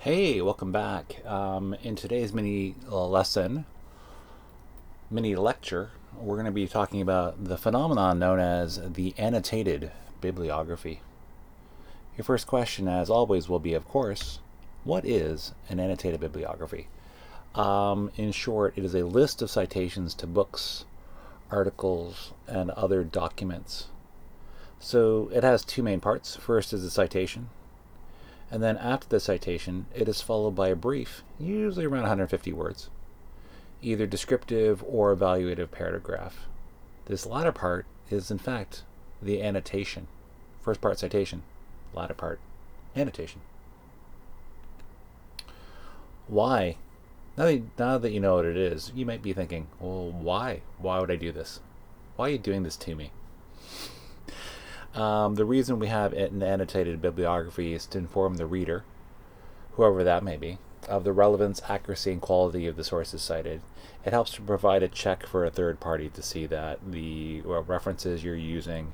Hey, welcome back. In today's mini lecture, we're going to be talking about the phenomenon known as the annotated bibliography. Your first question, as always, will be, of course, what is an annotated bibliography? In short, it is a list of citations to books, articles, and other documents. So it has two main parts. First is the citation, and then after the citation, it is followed by a brief, usually around 150 words, either descriptive or evaluative paragraph. This latter part is, in fact, the annotation. First part citation, latter part annotation. Why? Now that you know what it is, you might be thinking, well, why? Why would I do this? Why are you doing this to me? The reason we have an annotated bibliography is to inform the reader, whoever that may be, of the relevance, accuracy, and quality of the sources cited. It helps to provide a check for a third party to see that the references you're using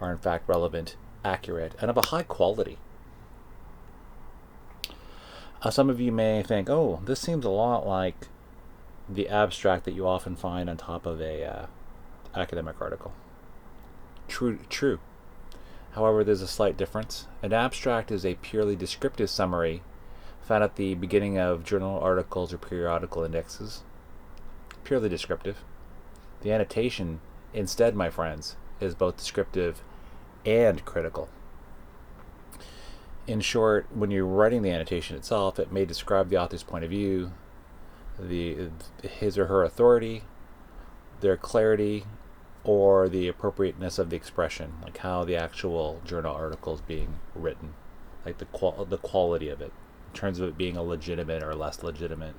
are in fact relevant, accurate, and of a high quality. Some of you may think, oh, this seems a lot like the abstract that you often find on top of a academic article. True. However, there's a slight difference. An abstract is a purely descriptive summary found at the beginning of journal articles or periodical indexes. Purely descriptive. The annotation, instead, my friends, is both descriptive and critical. In short, when you're writing the annotation itself, it may describe the author's point of view, his or her authority, their clarity, or the appropriateness of the expression, like how the actual journal article is being written, like the quality of it, in terms of it being a legitimate or less legitimate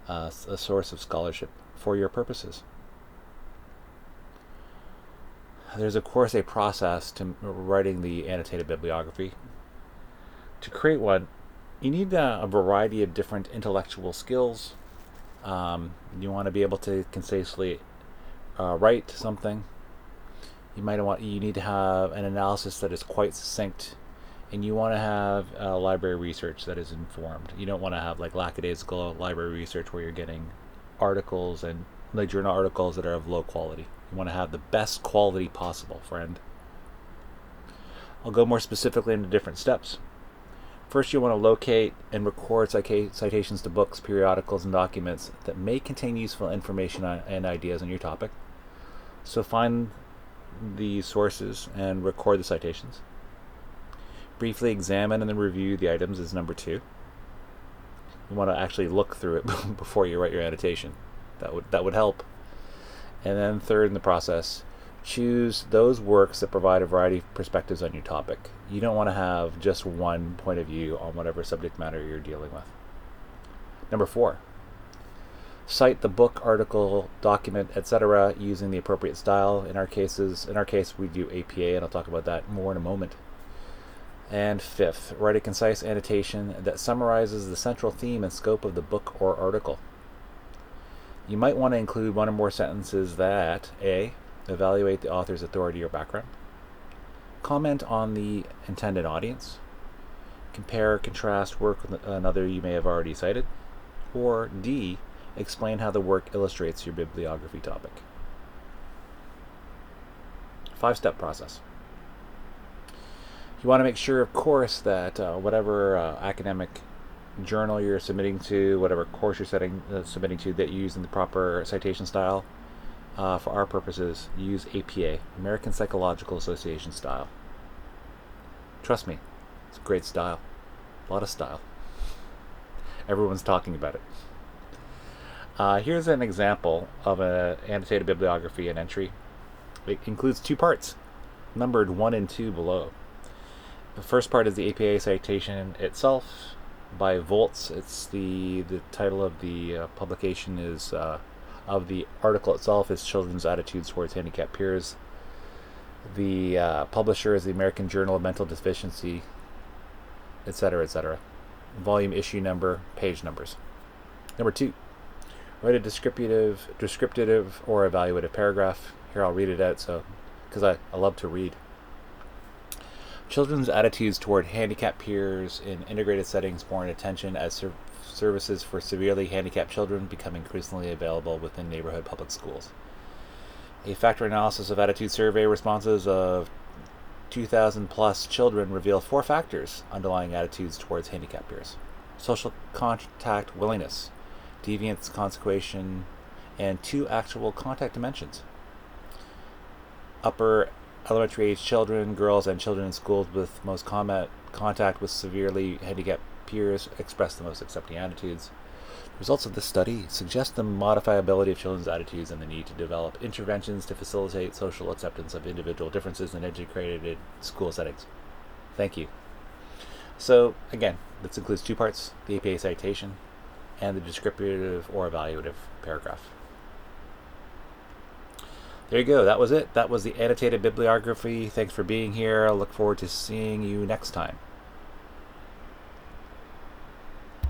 a source of scholarship for your purposes. There's, of course, a process to writing the annotated bibliography. To create one, you need a variety of different intellectual skills. You want to be able to concisely write something. You need to have an analysis that is quite succinct, and you want to have library research that is informed. You don't want to have like lackadaisical library research where you're getting articles and like journal articles that are of low quality. You want to have the best quality possible, friend. I'll go more specifically into different steps. First, you want to locate and record citations to books, periodicals, and documents that may contain useful information and ideas on your topic. So find the sources and record the citations. Briefly examine and then review the items is number 2. You want to actually look through it before you write your annotation. That would help. And then third in the process, choose those works that provide a variety of perspectives on your topic. You don't want to have just one point of view on whatever subject matter you're dealing with. Number 4, cite the book, article, document, etc. using the appropriate style. In our case, we do APA, and I'll talk about that more in a moment. And 5th, write a concise annotation that summarizes the central theme and scope of the book or article. You might want to include one or more sentences that A, evaluate the author's authority or background, comment on the intended audience, compare, contrast work with another you may have already cited, or D, explain how the work illustrates your bibliography topic. 5-step process. You want to make sure, of course, that whatever academic journal you're submitting to, whatever course you're submitting to, that you use in the proper citation style. For our purposes, use APA, American Psychological Association style. Trust me, it's a great style. A lot of style. Everyone's talking about it. Here's an example of an annotated bibliography and entry. It includes 2 parts, numbered 1 and 2 below. The first part is the APA citation itself by Volts. It's the title of the publication is of the article itself is Children's Attitudes Towards Handicapped Peers. The publisher is the American Journal of Mental Deficiency, etc., etc. Volume, issue number, page numbers. Number 2, write a descriptive or evaluative paragraph. Here, I'll read it out because I love to read. Children's attitudes toward handicapped peers in integrated settings warrant attention as services for severely handicapped children become increasingly available within neighborhood public schools. A factor analysis of attitude survey responses of 2,000 plus children reveal 4 factors underlying attitudes towards handicapped peers: social contact willingness, deviance consequentiation, and 2 actual contact dimensions. Upper elementary age children, girls, and children in schools with most contact with severely handicapped peers express the most accepting attitudes. Results of this study suggest the modifiability of children's attitudes and the need to develop interventions to facilitate social acceptance of individual differences in integrated school settings. Thank you. So, again, this includes 2 parts: the Apa citation and the descriptive or evaluative paragraph. There you go. That was it. That was the Annotated Bibliography. Thanks for being here. I look forward to seeing you next time.